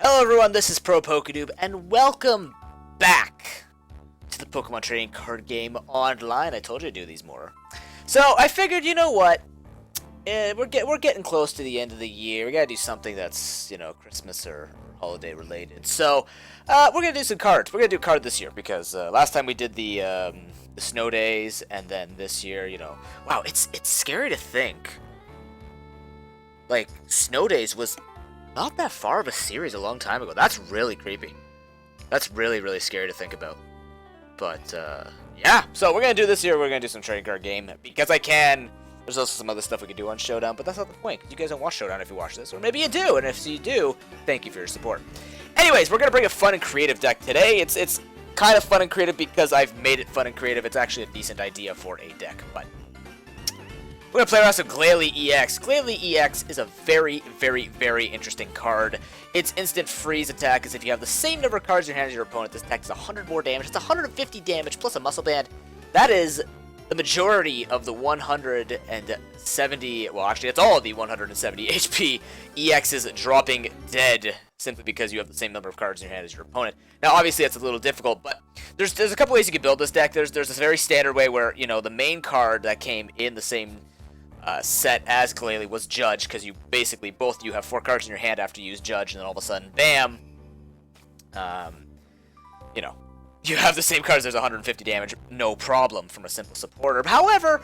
Hello everyone, this is ProPokeNoob, and welcome back to the Pokemon trading card game online. I told you to do these more. So, I figured, you know what? We're getting close to the end of the year. We gotta do something that's, you know, Christmas or holiday related. So, we're gonna do some cards. We're gonna do a card this year, because last time we did the snow days, and then this year, you know... Wow, it's scary to think. Like, snow days was... not that far of a series a long time ago. That's really creepy. That's really, really scary to think about. But, yeah. So, we're going to do this year. We're going to do some trading card game. Because I can. There's also some other stuff we could do on Showdown. But that's not the point. You guys don't watch Showdown if you watch this. Or maybe you do. And if you do, thank you for your support. Anyways, we're going to bring a fun and creative deck today. It's kind of fun and creative because I've made it fun and creative. It's actually a decent idea for a deck. But... we're going to play around some Glalie-EX. Glalie-EX is a very, very, very interesting card. Its instant freeze attack is if you have the same number of cards in your hand as your opponent, this attack is 100 more damage. It's 150 damage plus a muscle band. That is the majority of the 170, well actually it's all of the 170 HP EX is dropping dead simply because you have the same number of cards in your hand as your opponent. Now obviously that's a little difficult, but there's a couple ways you can build this deck. There's this very standard way where, you know, the main card that came in the same set as Glalie was Judge, because you basically, both you have 4 cards in your hand after you use Judge, and then all of a sudden, bam, you know, you have the same cards, there's 150 damage, no problem from a simple supporter. However,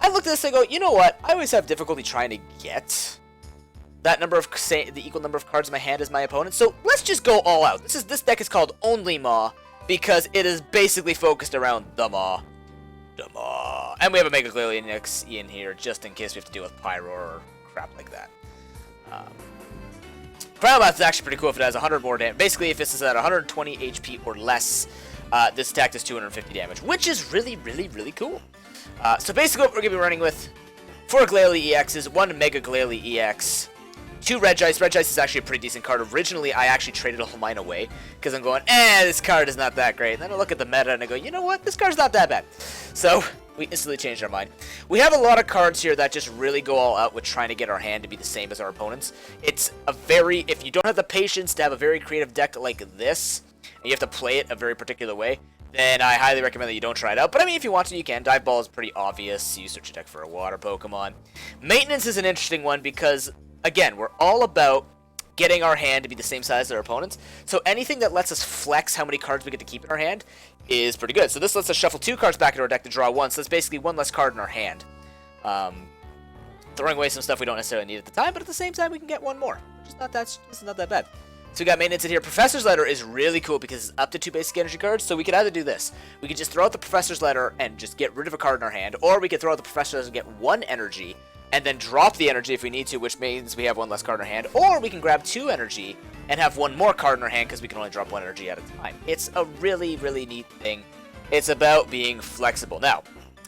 I looked at this and go, you know what, I always have difficulty trying to get that number of, say, the equal number of cards in my hand as my opponent, so let's just go all out. This deck is called OnlyMaw, because it is basically focused around the Maw. And we have a Mega Glalie-EX in here, just in case we have to deal with Pyro or crap like that. Final Math is actually pretty cool if it has 100 more damage. Basically, if this is at 120 HP or less, this attack does 250 damage, which is really, really, really cool. So basically what we're going to be running with 4 Glalie-EXs, 1 Mega Glalie-EX, 2 Regice. Regice is actually a pretty decent card. Originally, I actually traded all mine away because I'm going, this card is not that great. And then I look at the meta and I go, you know what? This card's not that bad. So, we instantly changed our mind. We have a lot of cards here that just really go all out with trying to get our hand to be the same as our opponents. It's a very, if you don't have the patience to have a very creative deck like this, and you have to play it a very particular way, then I highly recommend that you don't try it out. But I mean, if you want to, you can. Dive Ball is pretty obvious. You search your deck for a water Pokemon. Maintenance is an interesting one because... again, we're all about getting our hand to be the same size as our opponents, so anything that lets us flex how many cards we get to keep in our hand is pretty good. So this lets us shuffle 2 cards back into our deck to draw 1, so that's basically 1 less card in our hand. Throwing away some stuff we don't necessarily need at the time, but at the same time we can get 1 more, which is not that bad. So we got maintenance in here. Professor's Letter is really cool because it's up to 2 basic energy cards, so we could either do this. We could just throw out the Professor's Letter and just get rid of a card in our hand, or we could throw out the Professor's Letter and get 1 energy, and then drop the energy if we need to, which means we have 1 less card in our hand, or we can grab 2 energy and have 1 more card in our hand because we can only drop 1 energy at a time. It's a really, really neat thing. It's about being flexible. Now,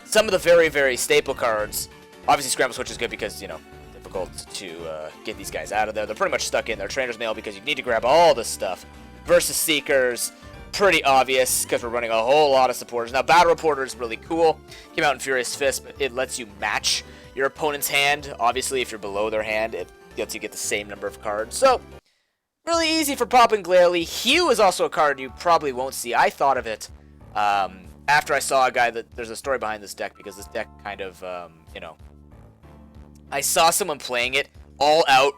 some of the very, very staple cards, obviously Scramble Switch is good because, you know, difficult to get these guys out of there. They're pretty much stuck in there. Trainers Mail because you need to grab all this stuff. Versus Seekers, pretty obvious because we're running a whole lot of supporters. Now, Battle Reporter is really cool. Came out in Furious Fist, but it lets you match your opponent's hand. Obviously, if you're below their hand, it lets you get the same number of cards. So, really easy for popping Glalie. Hue is also a card you probably won't see. I thought of it after I saw a guy that there's a story behind this deck because this deck kind of, you know, I saw someone playing it all out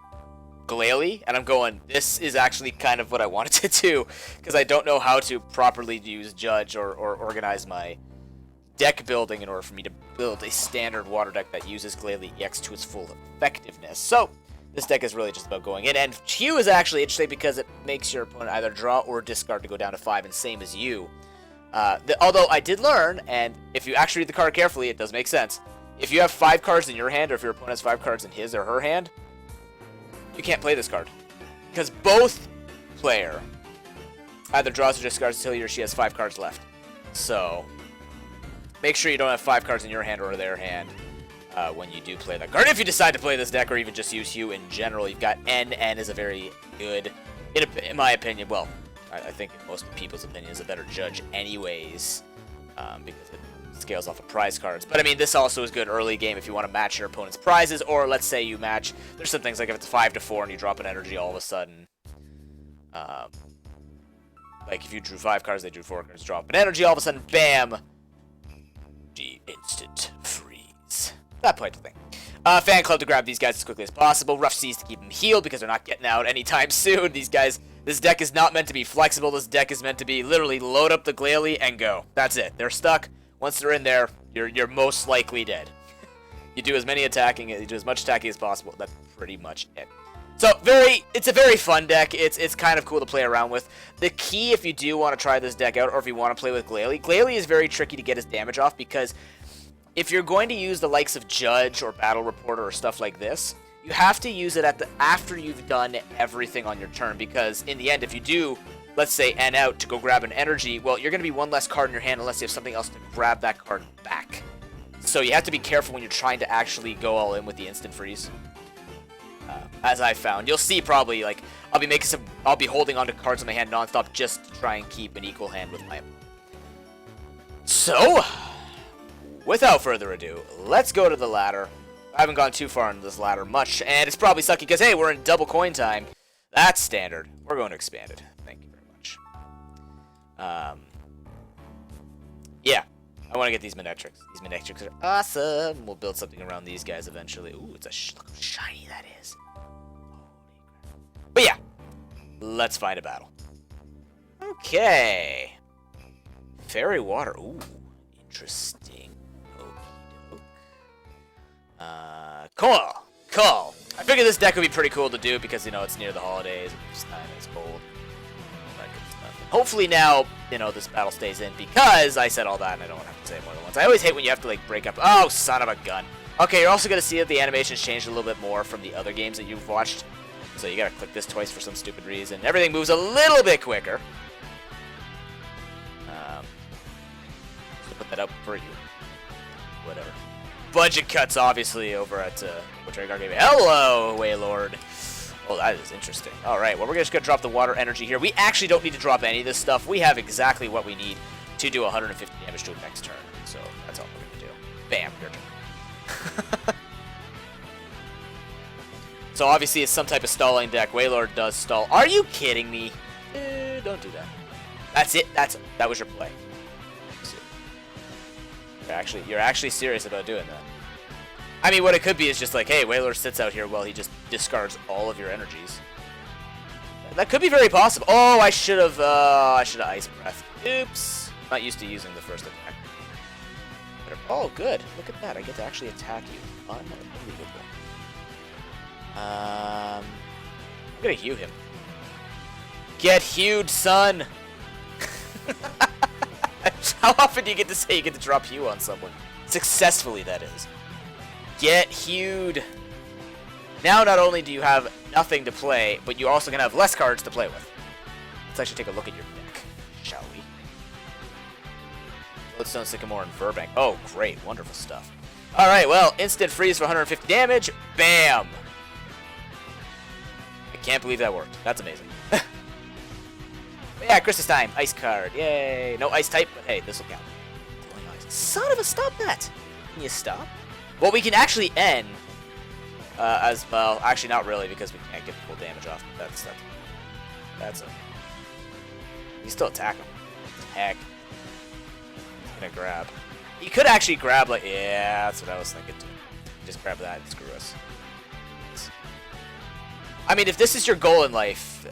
Glalie, and I'm going, this is actually kind of what I wanted to do because I don't know how to properly use Judge or organize my deck building in order for me to build a standard water deck that uses Glalie-EX to its full effectiveness. So, this deck is really just about going in. And Hue is actually interesting because it makes your opponent either draw or discard to go down to 5, and same as you. Although I did learn, and if you actually read the card carefully, it does make sense. If you have 5 cards in your hand, or if your opponent has 5 cards in his or her hand, you can't play this card. Because both player either draws or discards until he or she has 5 cards left. So... make sure you don't have 5 cards in your hand or their hand when you do play that card. If you decide to play this deck or even just use Hue in general, you've got N. N is a very good, in my opinion, well, I think in most people's opinion, is a better Judge anyways, because it scales off of prize cards. But I mean, this also is good early game if you want to match your opponent's prizes, or let's say you match, there's some things like if it's 5 to 4 and you drop an energy all of a sudden, Like if you drew 5 cards, they drew 4 cards, drop an energy, all of a sudden, bam! The instant freeze. That type of thing. Fan club to grab these guys as quickly as possible. Rough Seas to keep them healed because they're not getting out anytime soon. These guys, this deck is not meant to be flexible. This deck is meant to be literally load up the Glalie and go. That's it. They're stuck. Once they're in there, you're most likely dead. You do as much attacking as possible. That's pretty much it. So it's a very fun deck. It's kind of cool to play around with. The key, if you do want to try this deck out, or if you want to play with Glalie is very tricky to get his damage off because if you're going to use the likes of Judge or Battle Reporter or stuff like this, you have to use it after you've done everything on your turn, because in the end, if you do, let's say, N out to go grab an energy, well, you're going to be one less card in your hand unless you have something else to grab that card back. So you have to be careful when you're trying to actually go all in with the instant freeze. As I found, you'll see probably like I'll be holding onto cards in my hand nonstop just to try and keep an equal hand with my opponent. So, without further ado, let's go to the ladder. I haven't gone too far into this ladder much, and it's probably sucky because, hey, we're in double coin time. That's standard. We're going to expand it. Thank you very much. Yeah, I want to get these Manectrics. These Manectrics are awesome. We'll build something around these guys eventually. Ooh, look how shiny that is. But yeah, let's find a battle. Okay. Fairy water. Ooh, interesting. Cool. I figured this deck would be pretty cool to do because, you know, it's near the holidays, it's time, it's cold, that good stuff. And hopefully now, you know, this battle stays in because I said all that and I don't want to have to say it more than once. I always hate when you have to, like, break up. Oh, son of a gun. Okay, you're also going to see that the animations changed a little bit more from the other games that you've watched. So you got to click this twice for some stupid reason. Everything moves a little bit quicker. So put that up for you. Whatever. Budget cuts, obviously, over at which I got gave me. Hello, Waylord. Oh, that is interesting. All right, well, we're just gonna drop the water energy here. We actually don't need to drop any of this stuff. We have exactly what we need to do 150 damage to a next turn. So that's all we're gonna do. Bam, your turn. So obviously, it's some type of stalling deck. Waylord does stall. Are you kidding me? Don't do that. That's it. That was your play. You're actually serious about doing that. I mean, what it could be is just like, hey, Waylord sits out here while he just discards all of your energies. That could be very possible. Oh, I should have Ice Breath. Oops. Not used to using the first attack. Oh, good. Look at that. I get to actually attack you. Unbelievable. I'm gonna hew him. Get hewed, son. How often do you get to say you get to drop hew on someone? Successfully, that is. Get hewed. Now, not only do you have nothing to play, but you also can have less cards to play with. Let's actually take a look at your deck, shall we? Bloodstone, Sycamore, and Burbank. Oh, great. Wonderful stuff. Alright, well, instant freeze for 150 damage. Bam! I can't believe that worked. That's amazing. Yeah, Christmas time. Ice card. Yay. No ice type, but hey, this will count. Son of a, stop that. Can you stop? Well, we can actually end as well. Actually, not really, because we can't get full damage off. That's a... You can still attack him. Heck. He's gonna grab. He could actually grab, like... Yeah, that's what I was thinking, too. Just grab that and screw us. I mean, if this is your goal in life,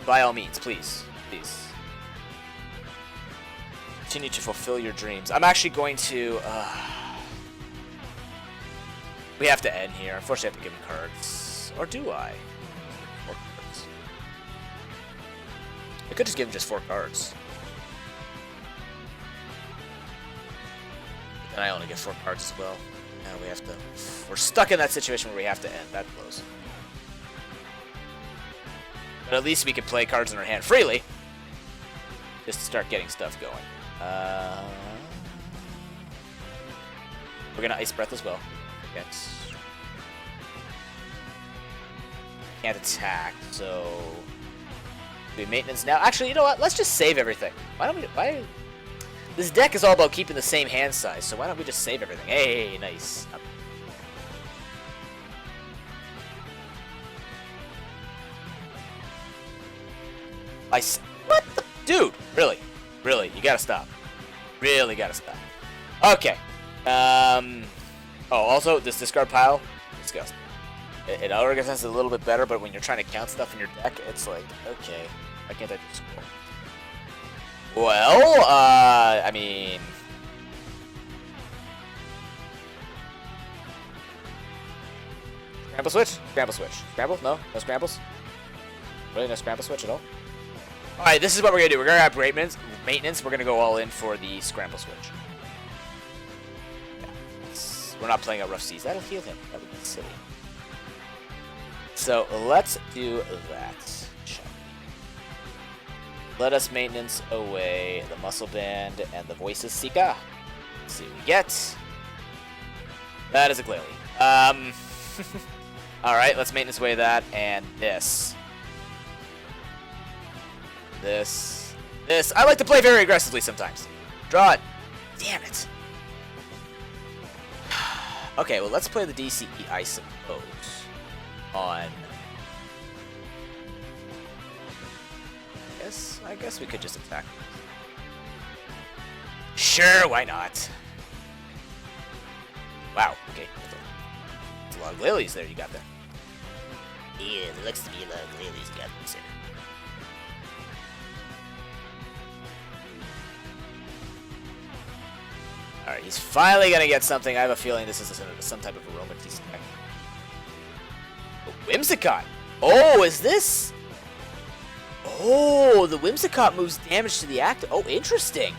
by all means, please. Please. Continue to fulfill your dreams. I'm actually going to... we have to end here. Unfortunately, I have to give him cards. Or do I? 4 cards. I could just give him just 4 cards. But then I only get 4 cards as well. Now we have to... We're stuck in that situation where we have to end. That blows. But at least we can play cards in our hand freely. Just to start getting stuff going. We're gonna Ice Breath as well. Can't attack, so... Do we maintenance now? Actually, you know what? Let's just save everything. Why don't we... This deck is all about keeping the same hand size, so why don't we just save everything? Hey, nice. What the? Dude, really? Really, you gotta stop. Really gotta stop. Okay. Oh, also, this discard pile, disgusting. It organizes a little bit better, but when you're trying to count stuff in your deck, it's like, okay, why can't I just scroll? Well, I mean... Scramble switch? Scramble switch. Scramble? No? No scrambles? Really? No scramble switch at all? Alright, this is what we're gonna do. We're gonna have maintenance. We're gonna go all in for the scramble switch. Yeah. We're not playing a Rough Seas. That'll heal him. That would be silly. So, let's do that. Let us maintenance away the Muscle Band and the Voices Seeker. Let's see what we get. That is a Glalie. Alright, let's maintenance away that and this. This. I like to play very aggressively sometimes. Draw it. Damn it. Okay, well, let's play the DCE, I suppose. On... I guess we could just attack. Sure, why not? Wow, okay. That's a lot of Glalies there you got there. Yeah, there looks to be a lot of Glalies you got there. Alright, he's finally gonna get something. I have a feeling this is some type of aromatise spec. A Whimsicott! Oh, is this? Oh, the Whimsicott moves damage to the active. Oh, interesting.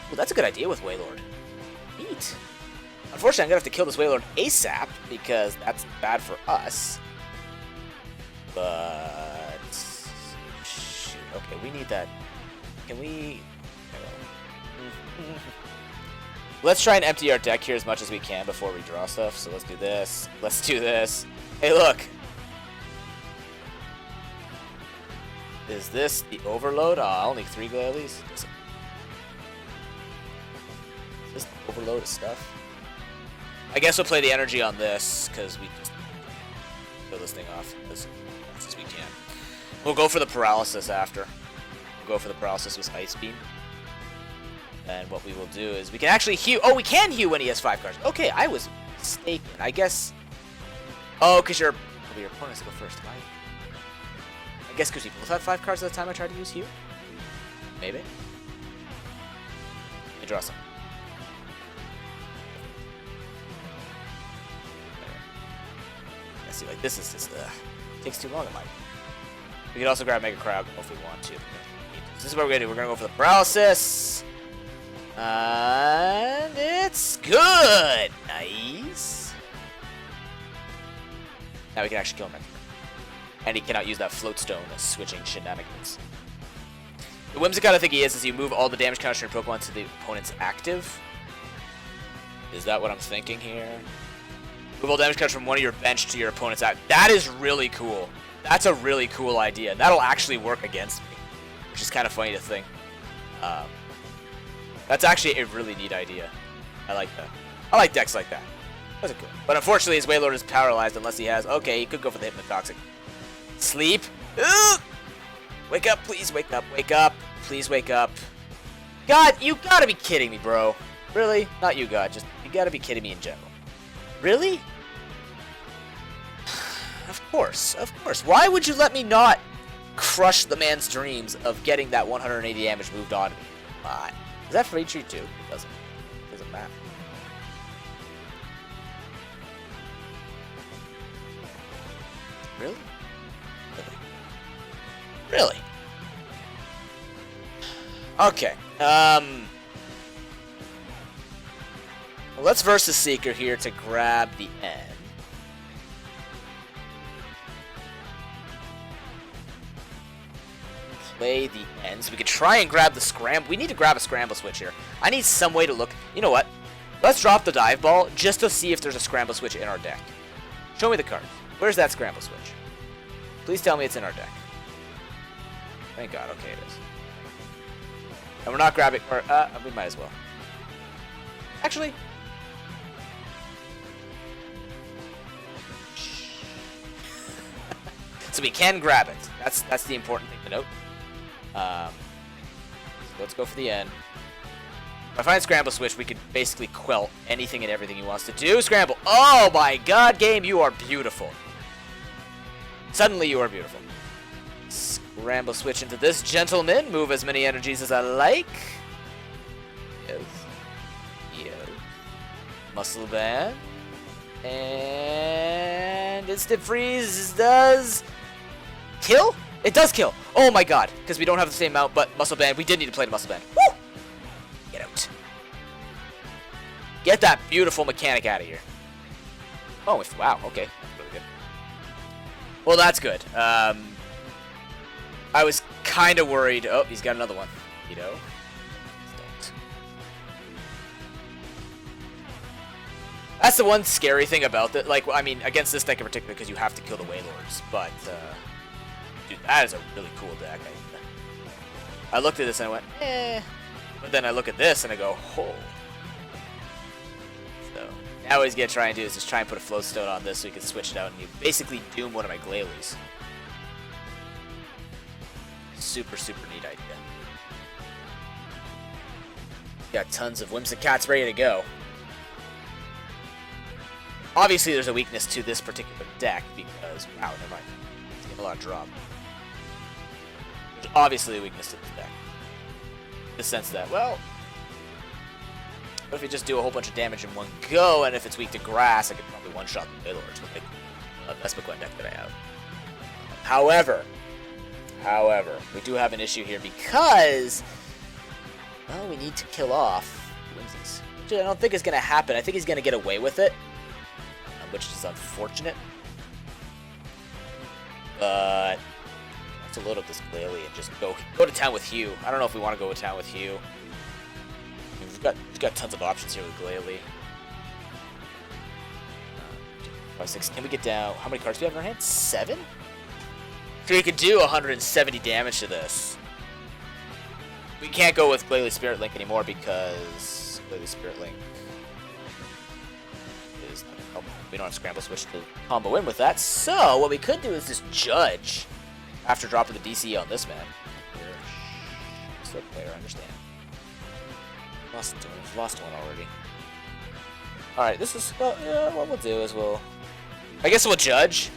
Well, that's a good idea with Wailord. Neat. Unfortunately, I'm gonna have to kill this Wailord ASAP because that's bad for us. But shoot. Okay, we need that. Can we? Let's try and empty our deck here as much as we can before we draw stuff. So let's do this. Let's do this. Hey, look. Is this the overload? Only 3 Glalies? Is this the overload of stuff? I guess we'll play the energy on this, because we just kill this thing off as fast as we can. We'll go for the paralysis after. We'll go for the paralysis with Ice Beam. And what we will do is we can actually heal. Oh, we can heal when he has 5 cards. Okay, I was mistaken. I guess... Oh, because your opponent has to go first. I guess because we both had 5 cards at the time I tried to use Hue? Maybe? Let me draw some. I see, like, this is just, takes too long, it might. We could also grab Mega Crab if we want to. This is what we're going to do. We're going to go for the Paralysis. And it's good! Nice. Now we can actually kill him. And he cannot use that Floatstone as switching shenanigans. The Whimsicott I think he is you move all the damage counters from your Pokemon to the opponent's active. Is that what I'm thinking here? Move all damage counters from one of your bench to your opponent's active. That is really cool. That's a really cool idea. That'll actually work against me, which is kind of funny to think. That's actually a really neat idea. I like that. I like decks like that. That's good. But unfortunately, his Wailord is paralyzed unless he has... Okay, he could go for the Hypnotoxic. Sleep. Ugh! Wake up, please. Wake up. Wake up. Please wake up. God, you gotta be kidding me, bro. Really? Not you, God. Just, you gotta be kidding me in general. Really? Of course. Of course. Why would you let me not crush the man's dreams of getting that 180 damage moved on to me? Come on. Is that free treat too? It doesn't. It doesn't matter. Really? Really? Okay. Let's versus Seeker here to grab the N. Play the N, so we can try and grab the Scramble. We need to grab a Scramble Switch here. I need some way to look. You know what? Let's drop the Dive Ball just to see if there's a Scramble Switch in our deck. Show me the card. Where's that Scramble Switch? Please tell me it's in our deck. Thank God. Okay, it is. And we're not grabbing, or we might as well. Actually. So we can grab it. That's the important thing to note. Let's go for the end. If I find Scramble Switch, we could basically quell anything and everything he wants to do. Scramble. Oh my god, game, you are beautiful. Suddenly you are beautiful. Scramble Switch into this gentleman. Move as many energies as I like. Yes. Yes. Muscle Band. And Instant Freeze does kill? It does kill. Oh my god. Because we don't have the same amount, but Muscle Band. We did need to play the Muscle Band. Woo! Get out. Get that beautiful mechanic out of here. Oh, wow. Okay. That's really good. Well, that's good. I was kind of worried. Oh, he's got another one. You know? Don't. That's the one scary thing about that. Like, I mean, against this deck in particular, because you have to kill the Wailords. But, dude, that is a really cool deck. I looked at this and I went, eh. But then I look at this and I go, oh. So, now what he's going to try and do is just try and put a Float Stone on this so he can switch it out and you basically doom one of my Glalies. Super, super neat idea. Got tons of Whimsicats ready to go. Obviously, there's a weakness to this particular deck because, wow, never mind. It's getting a lot of drop. There's obviously a weakness to this deck. In the sense that, well, what if you just do a whole bunch of damage in one go, and if it's weak to grass, I could probably one-shot the Wailords with like a Vespiquen deck that I have. However, we do have an issue here because, well, we need to kill off Whimsies. Which I don't think is going to happen. I think he's going to get away with it, which is unfortunate. But let's load up this Glalie and just go to town with Hugh. I don't know if we want to go to town with Hugh. I mean, we've got tons of options here with Glalie. 5, 6. Can we get down? How many cards do we have in our hand? 7? So we could do 170 damage to this. We can't go with Glalie Spirit Link anymore because Glalie Spirit Link is not gonna help. We don't have Scramble Switch to combo in with that. So what we could do is just Judge after dropping the DC on this man. Slow player, I understand. Lost one already. Alright, this is what we'll do is I guess we'll Judge.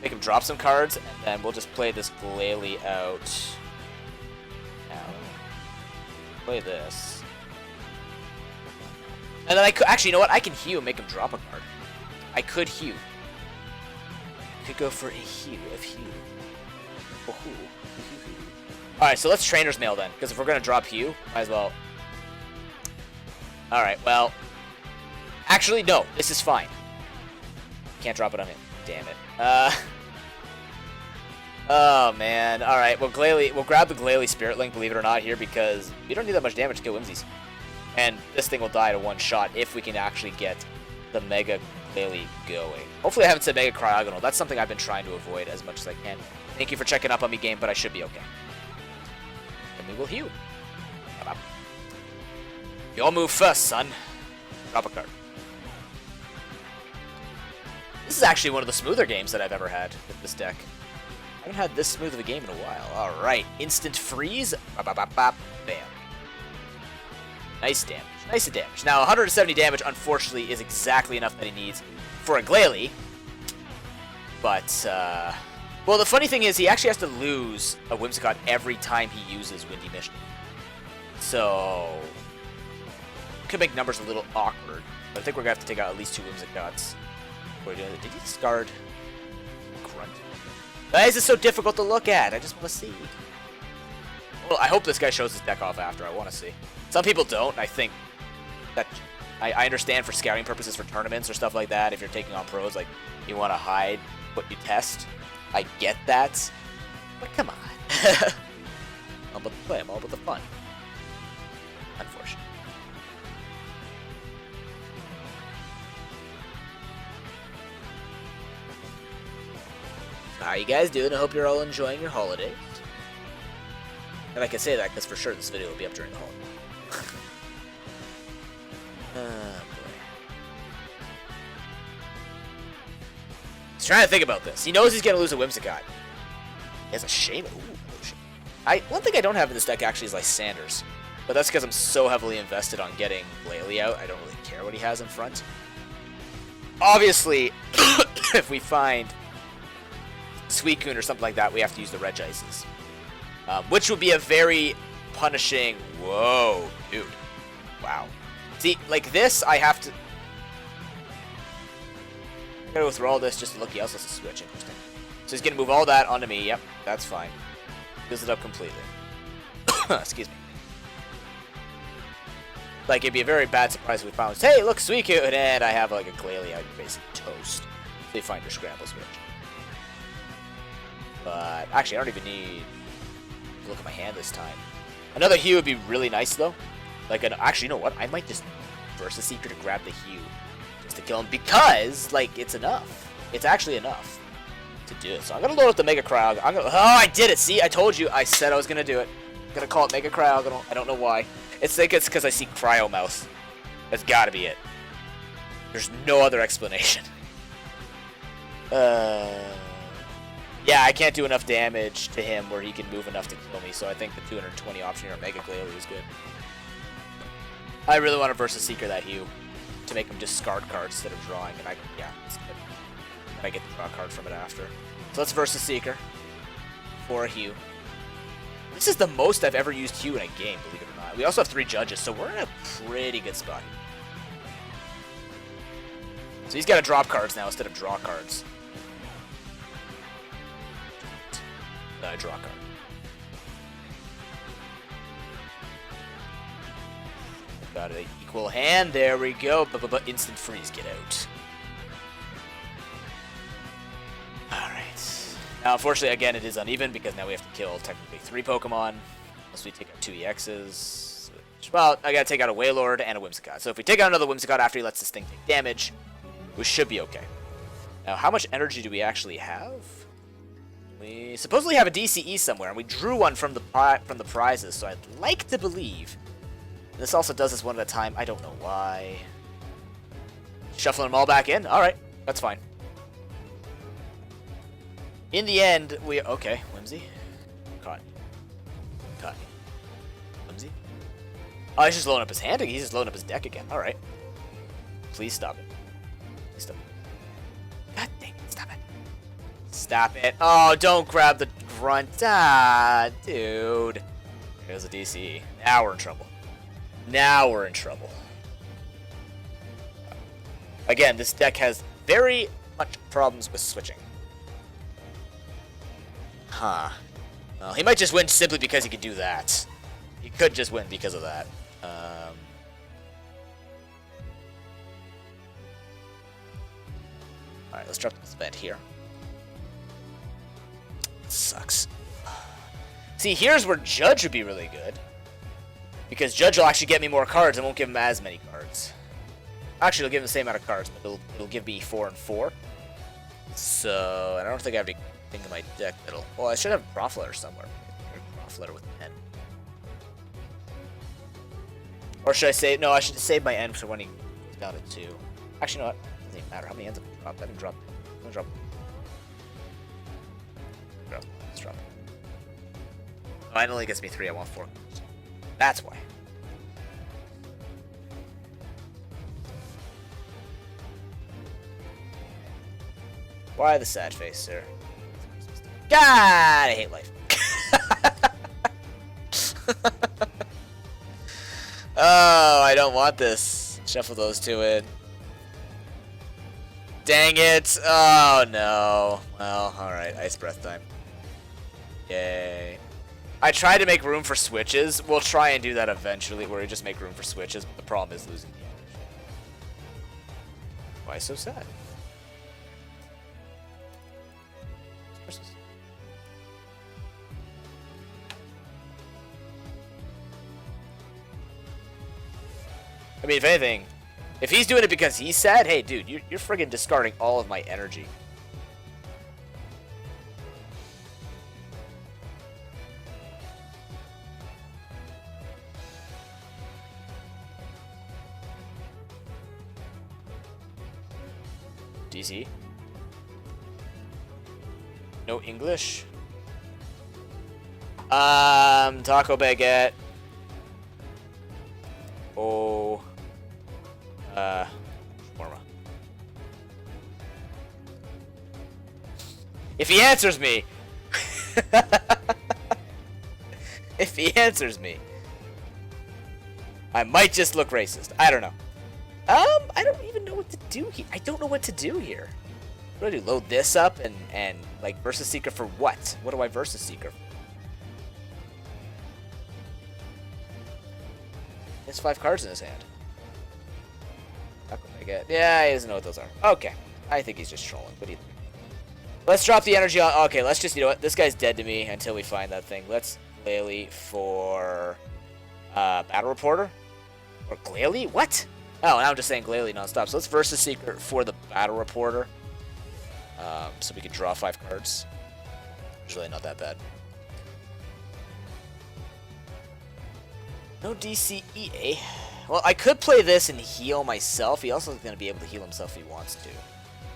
Make him drop some cards, and then we'll just play this Glalie out. Now, play this. And then I could, actually, you know what? I can Hue and make him drop a card. I could Hue. Could go for a Hue of Hue. Oh, alright, so let's Trainer's Mail then, because if we're going to drop Hue, might as well. Alright, well. Actually, no, this is fine. Can't drop it on him. Damn it. Oh man. Alright, well we'll grab the Glalie Spirit Link, believe it or not, here because we don't need that much damage to kill Whimsies. And this thing will die to one shot if we can actually get the Mega Glalie going. Hopefully I haven't said Mega Cryogonal. That's something I've been trying to avoid as much as I can. Thank you for checking up on me, game, but I should be okay. And we will Hue. You all move first, son. Drop a card. This is actually one of the smoother games that I've ever had with this deck. I haven't had this smooth of a game in a while. Alright, Instant Freeze. Bam. Nice damage. Nice damage. Now, 170 damage, unfortunately, is exactly enough that he needs for a Glalie. But, well, the funny thing is, he actually has to lose a Whimsicott every time he uses Windy Mission. So, could make numbers a little awkward. But I think we're going to have to take out at least 2 Whimsicotts. What are we doing? Did he discard Grunt? Why is this so difficult to look at? I just want to see. Well, I hope this guy shows his deck off after. I want to see. Some people don't. I think that I understand for scouting purposes for tournaments or stuff like that. If you're taking on pros, like you want to hide what you test. I get that, but come on. I'm about the play. I'm all about the fun. Unfortunately. How you guys doing? I hope you're all enjoying your holidays. And I can say that because for sure this video will be up during the holiday. Boy. He's trying to think about this. He knows he's going to lose a Whimsicott. He has a Shaman. Ooh, One thing I don't have in this deck actually is Lysandre's. But that's because I'm so heavily invested on getting Glalie out, I don't really care what he has in front. Obviously, if we find Suicune or something like that, we have to use the Regices. Which would be a very punishing... Whoa, dude. Wow. See, like this, I have to... I'm gonna go through all this just to look. He also has a switch. Interesting. So he's gonna move all that onto me. Yep, that's fine. Fills it up completely. Excuse me. Like, it'd be a very bad surprise if we found, hey, look, Suicune, and I have, like, a Glalie out, basically toast. So you find your Scramble Switch. But, actually, I don't even need to look at my hand this time. Another Hue would be really nice, though. Like, actually, you know what? I might just Versus Seeker to grab the Hue just to kill him, because, like, it's enough. It's actually enough to do it. So I'm going to load up the Mega Cryo. Oh, I did it! See, I told you. I said I was going to do it. I'm going to call it Mega Cryo. I don't know why. It's because I see Cryo Mouth. That's gotta be it. There's no other explanation. Yeah, I can't do enough damage to him where he can move enough to kill me, so I think the 220 option here on Mega Glalie is good. I really want to Versus Seeker that Hue to make him discard cards instead of drawing, and yeah, that's good. And I get the draw card from it after. So let's Versus Seeker for a Hue. This is the most I've ever used Hue in a game, believe it or not. We also have 3 judges, so we're in a pretty good spot. So he's got to drop cards now instead of draw cards. Draw card. Got an equal hand. There we go. But instant freeze. Get out. Alright. Now, unfortunately, again, it is uneven because now we have to kill technically 3 Pokemon. Unless we take out 2 EXs. Well, I gotta take out a Wailord and a Whimsicott. So if we take out another Whimsicott after he lets this thing take damage, we should be okay. Now, how much energy do we actually have? We supposedly have a DCE somewhere, and we drew one from the prizes, so I'd like to believe. This also does this one at a time. I don't know why. Shuffling them all back in? Alright, that's fine. In the end, okay, Whimsy. Caught. Whimsy. Oh, he's just loading up his hand. He's just loading up his deck again. Alright. Please stop it. Please stop it. God dang it, stop it. Stop it. Oh, don't grab the grunt. Ah, dude. There's a DCE. Now we're in trouble. Now we're in trouble. Again, this deck has very much problems with switching. Huh. Well, he might just win simply because he could do that. He could just win because of that. Alright, let's drop this bet here. Sucks. See, here's where Judge would be really good. Because Judge will actually get me more cards and won't give him as many cards. Actually, it'll give him the same amount of cards, but it'll give me 4 and 4. So, and I don't think I have anything in my deck that'll... Well, I should have a Prof Letter somewhere. Prof Letter with an N. Or should I save... No, I should save my N for when he's down to 2. Actually, you know what? It doesn't even matter how many N's I've dropped. I haven't dropped... I'm gonna drop... Let's drop it. Oh, it only gets me 3. I want 4. That's why. Why the sad face, sir? God, I hate life. Oh, I don't want this. Shuffle those 2 in. Dang it. Oh, no. Well, alright. Ice Breath time. Yay. I tried to make room for switches. We'll try and do that eventually, where we just make room for switches, but the problem is losing the energy. Why so sad? I mean, if anything, if he's doing it because he's sad, hey, dude, you're friggin' discarding all of my energy. DC? No English? Taco Baguette. Oh. Shawarma. If he answers me. If he answers me. I might just look racist. I don't know. I don't even know what to do here. I don't know what to do here. What do I do? Load this up and like versus Seeker for what? What do I versus Seeker for? He has 5 cards in his hand. Yeah, he doesn't know what those are. Okay. I think he's just trolling. What do you think? Let's drop the energy on. Okay, let's just, you know what? This guy's dead to me until we find that thing. Let's Glalie for Battle Reporter. Or Glalie? What? Oh, now I'm just saying Glalie nonstop. So let's versus Seeker for the Battle Reporter. So we can draw 5 cards. It's really not that bad. No DCEA. Well, I could play this and heal myself. He also is going to be able to heal himself if he wants to.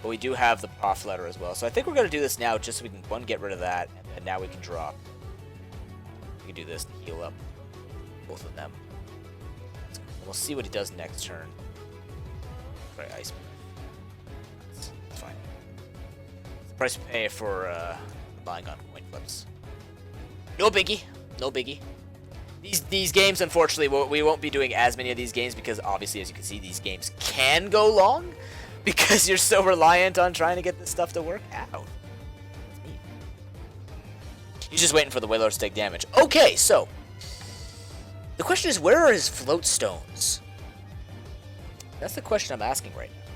But we do have the prof letter as well. So I think we're going to do this now just so we can, one, get rid of that, and now we can draw. We can do this to heal up both of them. We'll see what he does next turn. Right, ice. That's fine. The price we pay for relying on coin flips. No biggie. No biggie. These games, unfortunately, we won't be doing as many of these games because, obviously, as you can see, these games can go long because you're so reliant on trying to get this stuff to work out. He's just waiting for the Wailord to take damage. Okay, so the question is, where are his float stones? That's the question I'm asking right now.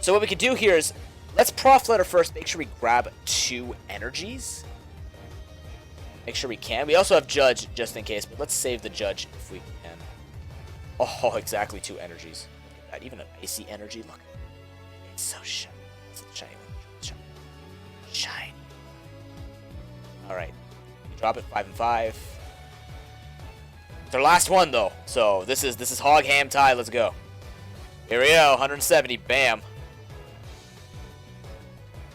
So what we could do here is, let's prof letter first, make sure we grab 2 energies. Make sure we can. We also have Judge, just in case, but let's save the Judge if we can. Oh, exactly 2 energies. Look at that. Even an icy energy. Look. It's so shiny. It's a shiny one. Shiny. Alright. Drop it 5 and 5. It's our last one, though. So, this is hog ham tie. Let's go. Here we go. 170. Bam.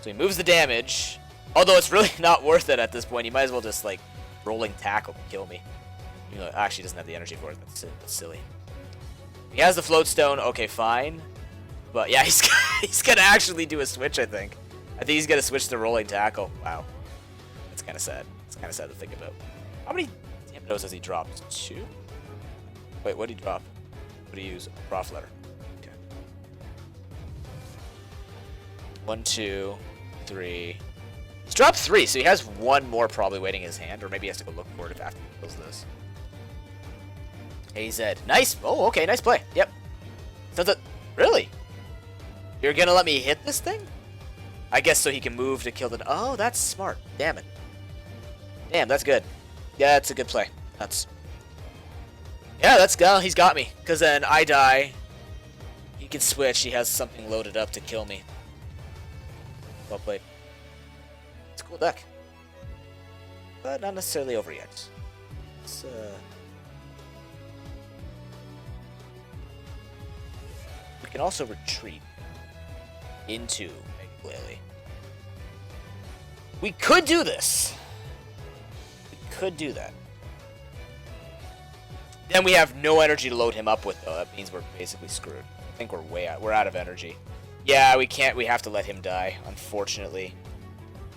So he moves the damage. Although it's really not worth it at this point. You might as well just, like, rolling tackle and kill me. You know, actually, he doesn't have the energy for it. That's silly. He has the float stone. Okay, fine. But, yeah, he's going to actually do a switch, I think. I think he's going to switch to rolling tackle. Wow. That's kind of sad. It's kind of sad to think about. How many Damnos has he dropped? 2? Wait, what did he drop? What did he use? Prof letter. Okay. 1, 2, 3... He's dropped 3, so he has 1 more probably waiting in his hand, or maybe he has to go look for it after he kills this. AZ. Nice! Oh, okay, nice play. Yep. Really? You're gonna let me hit this thing? I guess so he can move to kill the... Oh, that's smart. Damn it. Damn, that's good. Yeah, that's a good play. That's... Yeah, that's good. He's got me. Because then I die. He can switch. He has something loaded up to kill me. Well played. It's a cool deck. But not necessarily over yet. It's, we can also retreat into Mega Glalie. We could do this. We could do that. Then we have no energy to load him up with, though. That means we're basically screwed. I think we're out of energy. Yeah, we can't. We have to let him die, unfortunately.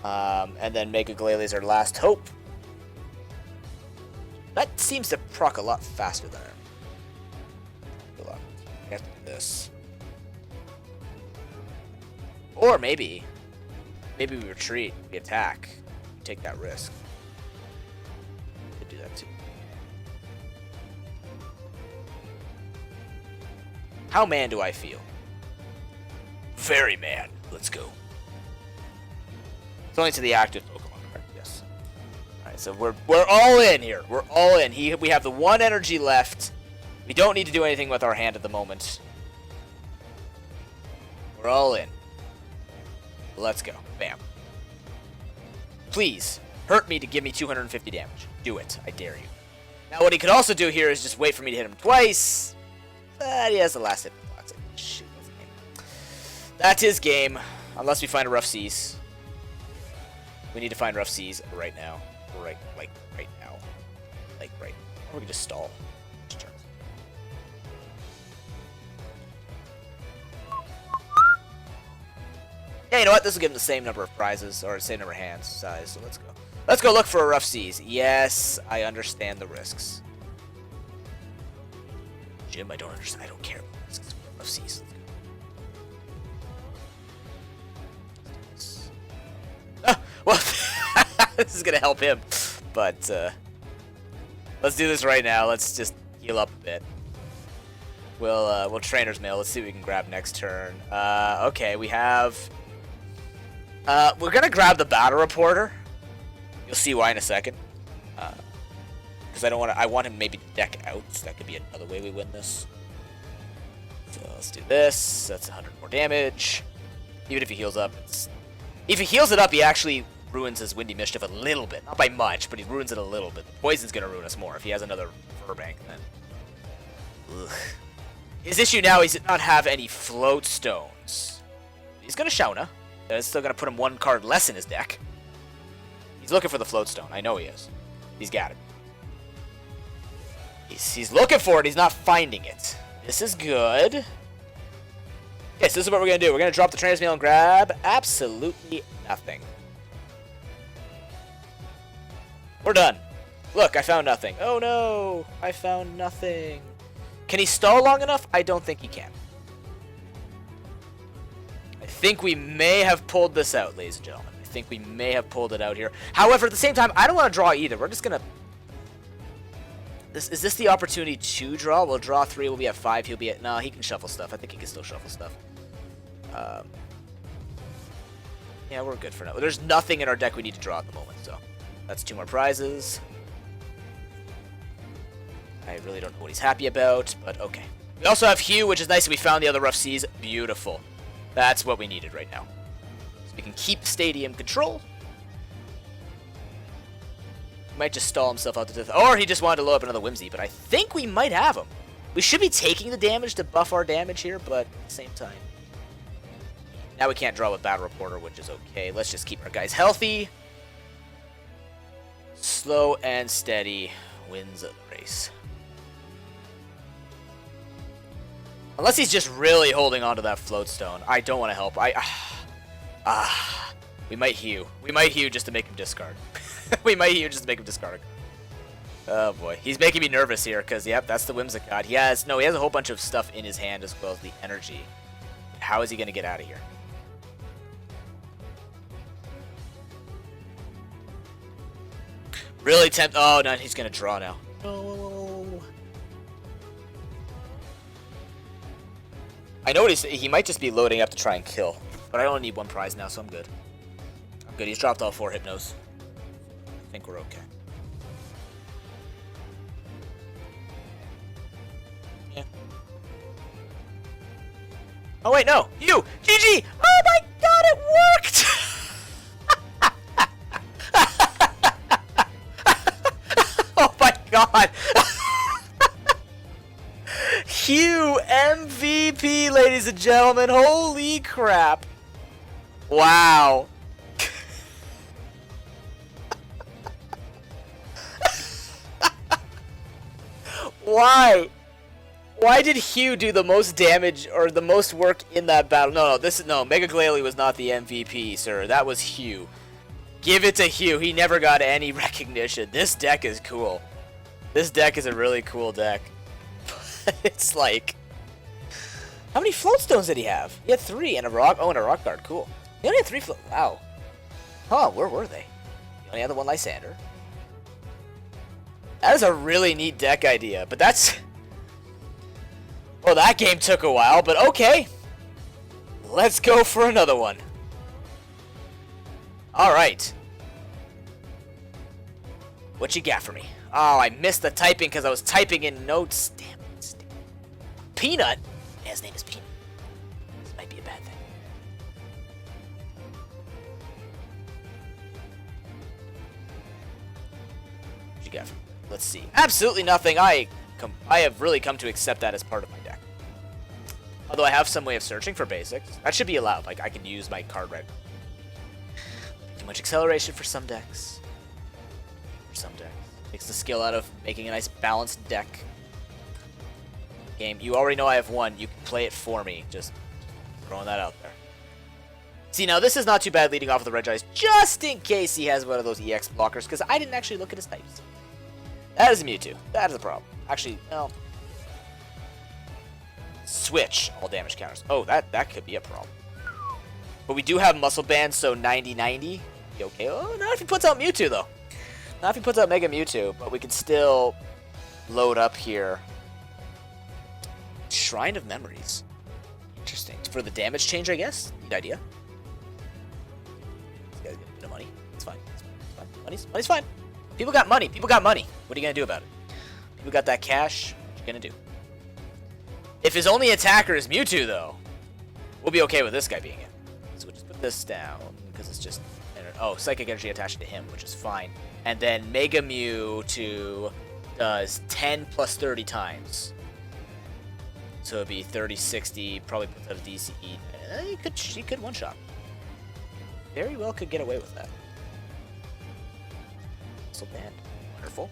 And then Mega Glalie is our last hope. That seems to proc a lot faster than we have to do this. Or maybe we retreat, we attack, we take that risk. We could do that too. How man do I feel? Very man. Let's go. It's only to the active Pokemon card, yes. Alright, so we're all in here. We're all in. We have the 1 energy left. We don't need to do anything with our hand at the moment. We're all in. Let's go. Bam. Please, hurt me to give me 250 damage. Do it. I dare you. Now, what he could also do here is just wait for me to hit him twice. But he has the last hit. Shoot, that's game. That's his game. Unless we find a Rough Seas. We need to find Rough Seas right now. Right now. like right, or we can just stall. Yeah, you know what? This will give him the same number of prizes, or the same number of hands size, so let's go. Let's go look for a Rough Seas. Yes, I understand the risks. Jim, I don't understand. I don't care about risks. Rough Seas. Ah, well, this is going to help him, but let's do this right now. Let's just heal up a bit. We'll Trainers Mail. Let's see what we can grab next turn. Okay, we have... we're gonna grab the battle reporter. You'll see why in a second. Because I want him maybe to deck out. So that could be another way we win this. So let's do this. That's 100 more damage. Even if he heals up, if he heals it up, he actually ruins his Windy Mischief a little bit. Not by much, but he ruins it a little bit. The poison's gonna ruin us more if he has another Furbank then. Ugh. His issue now is to not have any float stones. He's gonna Shauna. It's still gonna put him one card less in his deck. He's looking for the float stone. I know he is. He's got it. He's looking for it. He's not finding it. This is good. Okay, so this is what we're gonna do. We're gonna drop the Trainers Mail and grab absolutely nothing. We're done. Look, I found nothing. Oh no, I found nothing. Can he stall long enough? I don't think he can. I think we may have pulled this out, ladies and gentlemen. I think we may have pulled it out here. However, at the same time, I don't want to draw either. We're just going to... Is this the opportunity to draw? We'll draw 3. We'll be at 5. He'll be at... No, he can shuffle stuff. I think he can still shuffle stuff. Yeah, we're good for now. There's nothing in our deck we need to draw at the moment, so... That's 2 more prizes. I really don't know what he's happy about, but okay. We also have Hugh, which is nice that we found the other Rough Seas. Beautiful. That's what we needed right now. So we can keep Stadium controlled. He might just stall himself out to death. Or he just wanted to load up another Whimsy, but I think we might have him. We should be taking the damage to buff our damage here, but at the same time. Now we can't draw with Battle Reporter, which is okay. Let's just keep our guys healthy. Slow and steady wins the race. Unless he's just really holding on to that float stone. I don't want to help. We might Hue. We might Hue just to make him discard. We might Hue just to make him discard. Oh boy. He's making me nervous here because, yep, that's the Whimsicott. He has a whole bunch of stuff in his hand as well as the energy. How is he going to get out of here? Really tempt. Oh, no, he's going to draw now. No. I know he might just be loading up to try and kill, but I only need 1 prize now, so I'm good. I'm good. He's dropped all 4 Hypnos. I think we're okay. Yeah. Oh wait, no. You! GG! Oh my god, it worked! Oh my god! Hugh MVP, ladies and gentlemen. Holy crap. Wow. Why? Why did Hugh do the most damage or the most work in that battle? No, Mega Glalie was not the MVP, sir. That was Hugh. Give it to Hugh. He never got any recognition. This deck is cool. This deck is a really cool deck. It's like... How many float stones did he have? He had 3 and a rock. Oh, and a rock guard. Cool. He only had 3 float... Wow. Huh, where were they? He only had the 1 Lysandre. That is a really neat deck idea, but that's... Well, that game took a while, but okay. Let's go for another one. Alright. What you got for me? Oh, I missed the typing because I was typing in notes. Damn it. Peanut? Yeah, his name is Peanut. This might be a bad thing. What you got for me? Let's see. Absolutely nothing. I have really come to accept that as part of my deck. Although I have some way of searching for basics. That should be allowed. Like, I can use my card right. Too much acceleration for some decks. For some decks. Takes the skill out of making a nice balanced deck. Game. You already know I have one. You can play it for me. Just throwing that out there. See, now this is not too bad leading off with the Regice, just in case he has one of those EX blockers, because I didn't actually look at his types. That is a Mewtwo. That is a problem. Actually, no. Switch all damage counters. Oh, that could be a problem. But we do have Muscle Band, so 90-90. Okay. Oh, not if he puts out Mewtwo, though. Not if he puts out Mega Mewtwo, but we can still load up here. Shrine of Memories. Interesting. For the damage change, I guess. Neat idea. He's got to get a bit of money. It's fine. It's fine. Money's fine. People got money. People got money. What are you going to do about it? People got that cash. What you going to do? If his only attacker is Mewtwo, though, we'll be okay with this guy being it. So we'll just put this down, because it's just... Oh, Psychic Energy attached to him, which is fine. And then Mega Mewtwo does 10 plus 30 times. So it'd be 30, 60, probably puts out a DCE. He could one-shot. Very well could get away with that. So bad. Wonderful.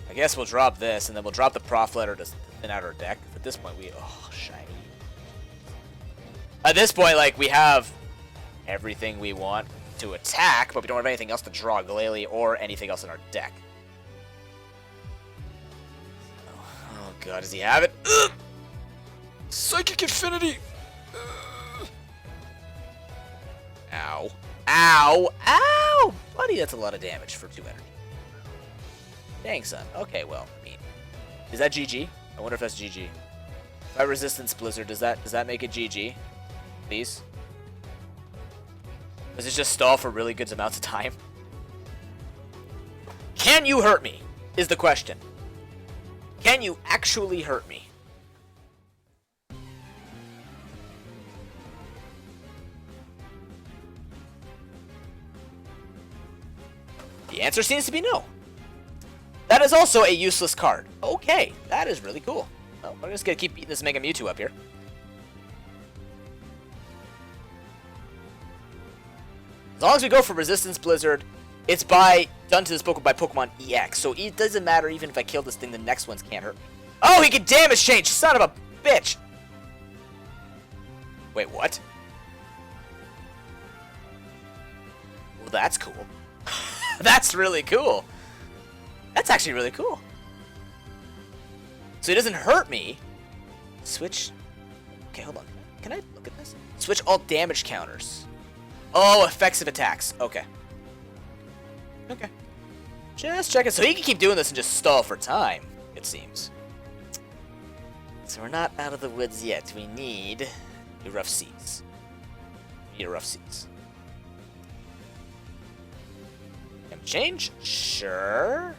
I guess we'll drop this, and then we'll drop the Prof letter to thin out our deck. At this point, oh, shiny. At this point, like, we have everything we want to attack, but we don't have anything else to draw Glalie or anything else in our deck. Oh god, does he have it? Ugh! Psychic Infinity! Ow. Ow! Ow! Buddy, that's a lot of damage for 2 energy. Dang, son. Okay, well, I mean... Is that GG? I wonder if that's GG. If I Resistance Blizzard, does that make it GG? Please? Does it just stall for really good amounts of time? Can you hurt me? Is the question. Can you actually hurt me? The answer seems to be no. That is also a useless card. Okay, that is really cool. Well, we're just gonna keep beating this Mega Mewtwo up here. As long as we go for Resistance Blizzard, it's done to this Pokemon by Pokemon EX. So it doesn't matter even if I kill this thing, the next ones can't hurt me. Oh, he can damage change, son of a bitch! Wait, what? Well, that's cool. That's really cool. That's actually really cool. So he doesn't hurt me. Switch. Okay, hold on. Can I look at this? Switch all damage counters. Oh, effects of attacks. Okay. Okay. Just checking. So he can keep doing this and just stall for time, it seems. So we're not out of the woods yet. We need a Rough Seas. We need a Rough Seas. And change? Sure.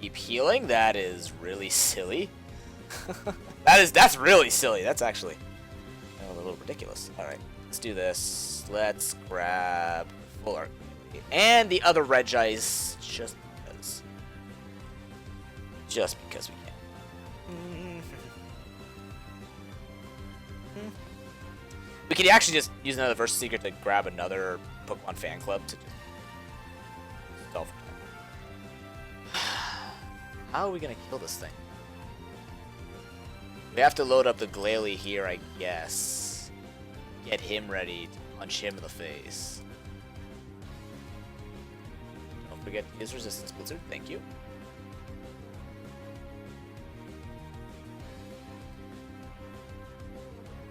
Keep healing. That is really silly. That's really silly. That's actually a little ridiculous. All right, let's do this. Let's grab full art and the other Regice just because we can. We could actually just use another Versus Seeker to grab another Pokemon Fan Club to just stall for time. How are we gonna kill this thing? We have to load up the Glalie here, I guess. Get him ready to punch him in the face. Don't forget to use Resistance Blizzard, thank you.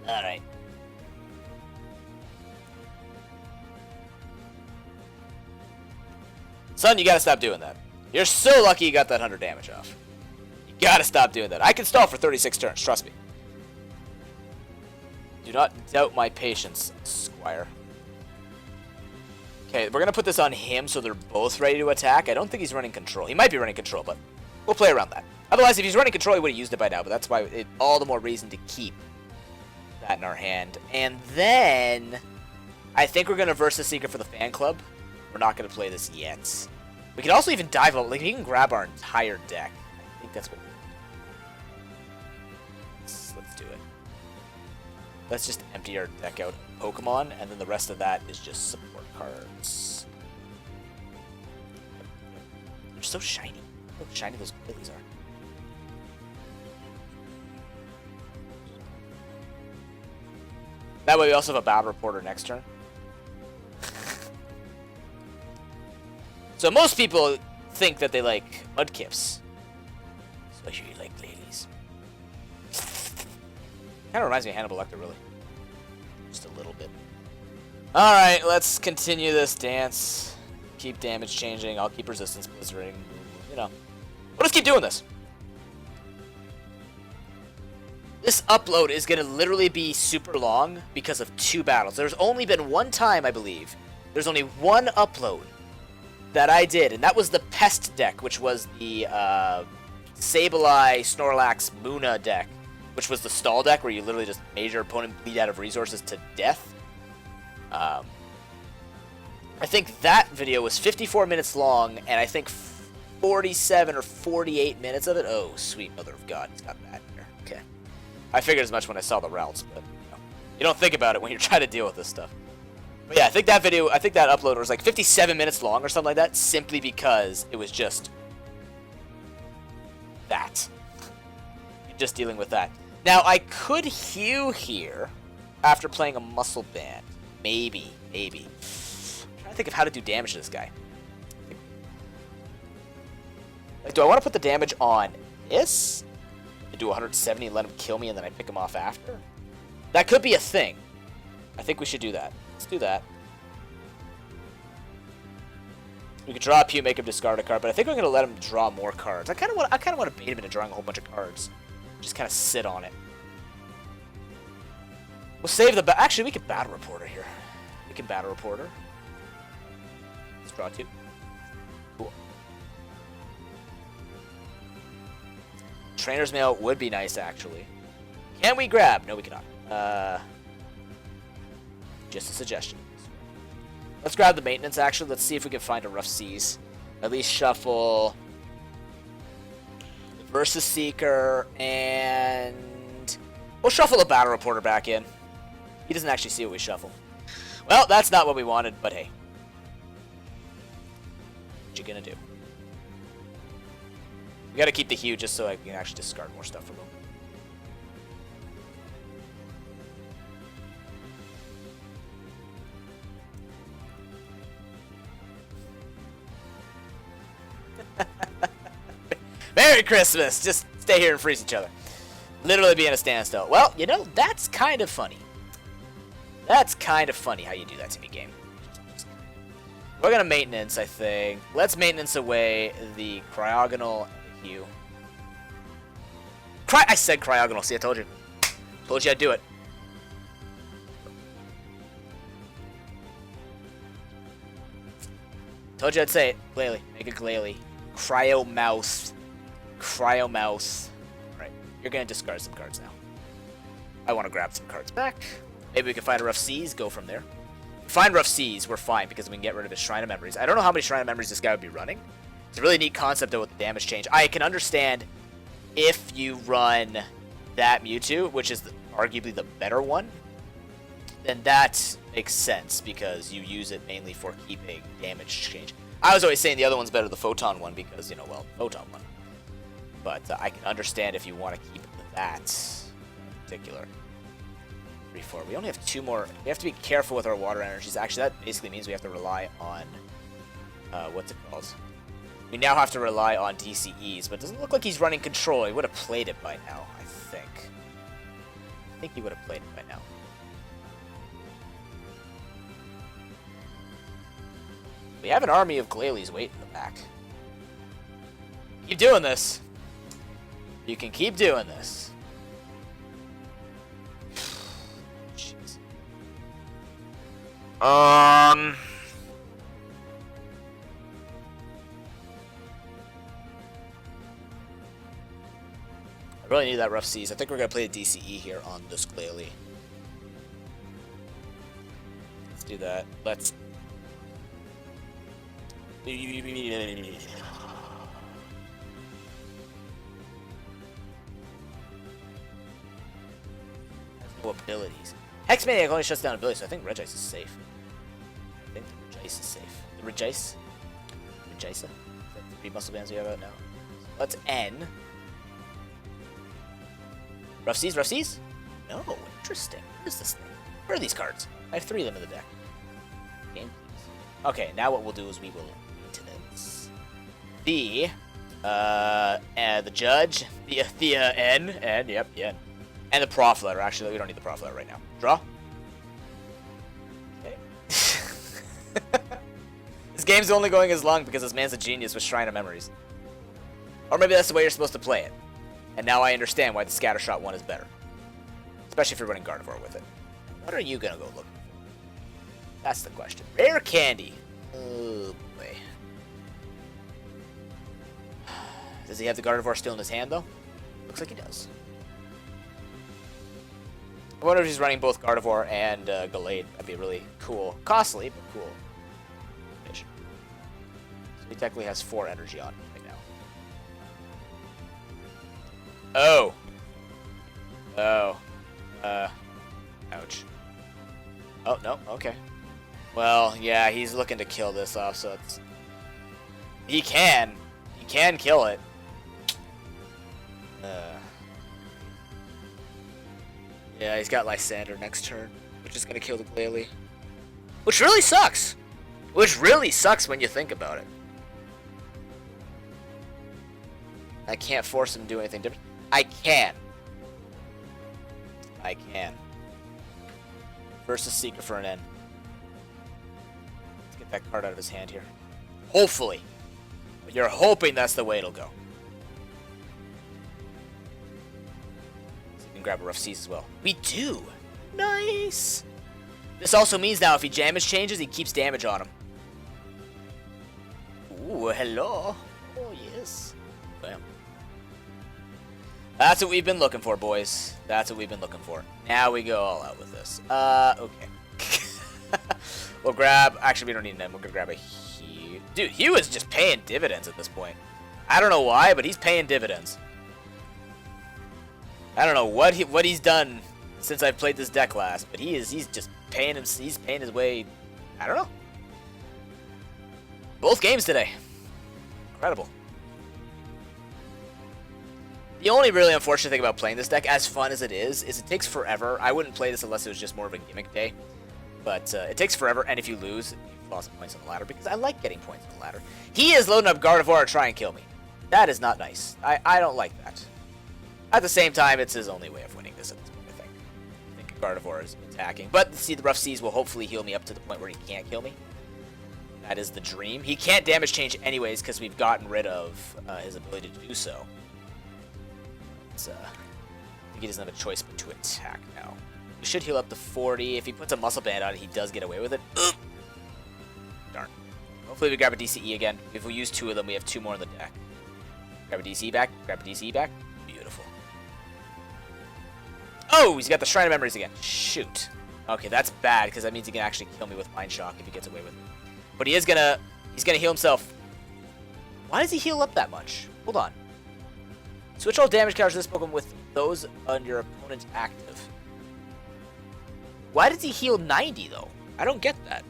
Alright. Son, you gotta stop doing that. You're so lucky you got that 100 damage off. You gotta stop doing that. I can stall for 36 turns, trust me. Do not doubt my patience, Squire. Okay, we're gonna put this on him so they're both ready to attack. I don't think he's running control. He might be running control, but we'll play around that. Otherwise, if he's running control, he would have used it by now, but that's why all the more reason to keep that in our hand. And then I think we're gonna Versus Seeker for the Fan Club. We're not gonna play this yet. We can also even dive up. Like, he can grab our entire deck. I think that's what. Let's do it. Let's just empty our deck out of Pokemon, and then the rest of that is just support cards. They're so shiny. Look how shiny those Glalie-Es are. That way we also have a battle reporter next turn. So most people think that they like Mudkips. So I sure you like Glalie-Es. Kind of reminds me of Hannibal Lecter, really. Just a little bit. Alright, let's continue this dance. Keep damage changing. I'll keep resistance blizzarding. You know. We'll just keep doing this. This upload is going to literally be super long because of 2 battles. There's only been one time, I believe. There's only one upload that I did, and that was the Pest deck, which was the Sableye, Snorlax, Munna deck, which was the stall deck where you literally just made your opponent bleed out of resources to death. I think that video was 54 minutes long, and I think 47 or 48 minutes of it. Oh, sweet mother of God, it's got that in there. Okay. I figured as much when I saw the routes, but you don't think about it when you're trying to deal with this stuff. But yeah, I think that upload was like 57 minutes long or something like that, simply because it was just that. Just dealing with that. Now, I could heal here after playing a muscle band. Maybe. I'm trying to think of how to do damage to this guy. Like, do I want to put the damage on this? And do 170 and let him kill me and then I pick him off after? That could be a thing. I think we should do that. Let's do that. We could draw a Pew, make him discard a card, but I think we're gonna let him draw more cards. I kind of want to bait him into drawing a whole bunch of cards. Just kind of sit on it. We'll save the actually we can battle reporter here. We can battle reporter. Let's draw 2. Cool. Trainer's Mail would be nice actually. Can we grab? No, we cannot. Just a suggestion. Let's grab the maintenance, actually. Let's see if we can find a Rough Seas. At least shuffle versus Seeker, and we'll shuffle a battle reporter back in. He doesn't actually see what we shuffle. Well, that's not what we wanted, but hey. What you gonna do? We gotta keep the Hue just so I can actually discard more stuff from him. Merry Christmas! Just stay here and freeze each other. Literally be in a standstill. Well, you know, that's kind of funny. That's kind of funny how you do that to me, game. We're gonna maintenance, I think. Let's maintenance away the Cryogonal and the Hue. I said Cryogonal. See, I told you. Told you I'd do it. Told you I'd say it. Glalie. Make a Glalie. Cryomouse. Cryomouse. Right. You're going to discard some cards now. I want to grab some cards back. Maybe we can find a Rough Seas, go from there. Find Rough Seas, we're fine because we can get rid of his Shrine of Memories. I don't know how many Shrine of Memories this guy would be running. It's a really neat concept though with the damage change. I can understand if you run that Mewtwo, which is arguably the better one, then that makes sense because you use it mainly for keeping damage change. I was always saying the other one's better, the Photon one, because, you know, well, Photon one. But I can understand if you want to keep that in particular. 3-4. We only have 2 more. We have to be careful with our water energies. Actually, that basically means we have to rely on, what's it called? We now have to rely on DCEs, but it doesn't look like he's running control. He would have played it by now, I think. I think he would have played it by now. We have an army of Glalie-Es waiting in the back. Keep doing this. You can keep doing this. Jeez. I really need that Rough Seas. I think we're going to play a DCE here on this Glalie. Let's do that. Let's... No abilities. Hexmaniac only shuts down abilities, so I think Regice is safe. I think the Regice is safe. The Regice? Regice? 3 muscle bands we have out now. So let's N. Rough Seas, Rough Seas? No, interesting. What is this thing? Where are these cards? I have 3 of them in the deck. Game, please. Okay, now what we'll do is we will maintenance the Judge, the N, yep, the N, and the Prof letter. Actually, we don't need the Prof letter right now. Draw. Okay. This game's only going as long because this man's a genius with Shrine of Memories. Or maybe that's the way you're supposed to play it. And now I understand why the Scattershot one is better. Especially if you're running Gardevoir with it. What are you gonna go look for? That's the question. Rare Candy. Oh boy. Does he have the Gardevoir still in his hand though? Looks like he does. I wonder if he's running both Gardevoir and Gallade. That'd be really cool. Costly, but cool. So he technically has 4 energy on him right now. Oh. Oh. Ouch. Oh, no, okay. Well, yeah, he's looking to kill this off, so it's... He can kill it. Yeah, he's got Lysandre next turn, which is gonna kill the Glalie. Which really sucks! Which really sucks when you think about it. I can't force him to do anything different. I can. Versus Seeker for an N. Let's get that card out of his hand here. Hopefully. But you're hoping that's the way it'll go. So you can grab a Rough Seas as well. We do! Nice! This also means now if he damage changes, he keeps damage on him. Ooh, hello. Oh, yes. Bam. That's what we've been looking for, boys. That's what we've been looking for. Now we go all out with this. Okay. We'll grab... Actually, we don't need an M. We're gonna grab a Hugh. Dude, Hugh is just paying dividends at this point. I don't know why, but he's paying dividends. I don't know what he's done since I've played this deck last, but he's just paying him. He's paying his way. I don't know. Both games today. Incredible. The only really unfortunate thing about playing this deck, as fun as it is it takes forever. I wouldn't play this unless it was just more of a gimmick day. But it takes forever, and if you lose, you've lost points on the ladder, because I like getting points on the ladder. He is loading up Gardevoir to try and kill me. That is not nice. I don't like that. At the same time, it's his only way of winning this at this point, I think. I think Gardevoir is attacking. But see, the Rough Seas will hopefully heal me up to the point where he can't kill me. That is the dream. He can't damage change anyways, because we've gotten rid of his ability to do so. I think he doesn't have a choice but to attack now. We should heal up to 40. If he puts a Muscle Band on it, he does get away with it. Ugh. Darn. Hopefully we grab a DCE again. If we use 2 of them, we have 2 more in the deck. Grab a DCE back. Grab a DCE back. Beautiful. Oh, he's got the Shrine of Memories again. Shoot. Okay, that's bad, because that means he can actually kill me with Mind Shock if he gets away with it. But he's gonna heal himself. Why does he heal up that much? Hold on. Switch all damage counters to this Pokemon with those on your opponent's active. Why does he heal 90 though? I don't get that.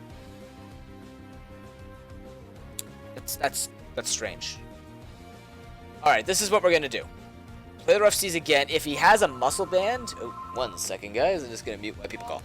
That's strange. Alright, this is what we're gonna do. Play the Rough Seas again. If he has a Muscle Band... Oh, 1 second, guys. I'm just gonna mute my people call.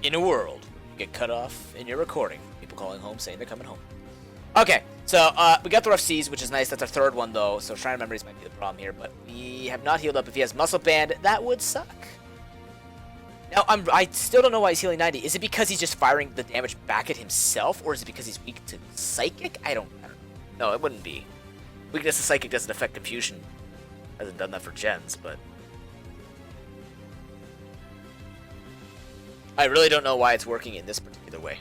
In a world, you get cut off in your recording. People calling home saying they're coming home. Okay, so we got the Rough Seas, which is nice. That's our 3rd one, though, so Shrine of Memories might be the problem here, but we have not healed up. If he has Muscle Band, that would suck. Now, I still don't know why he's healing 90. Is it because he's just firing the damage back at himself, or is it because he's weak to Psychic? I don't know. No, it wouldn't be. Weakness of Psychic doesn't affect Confusion. Hasn't done that for gens, but... I really don't know why it's working in this particular way.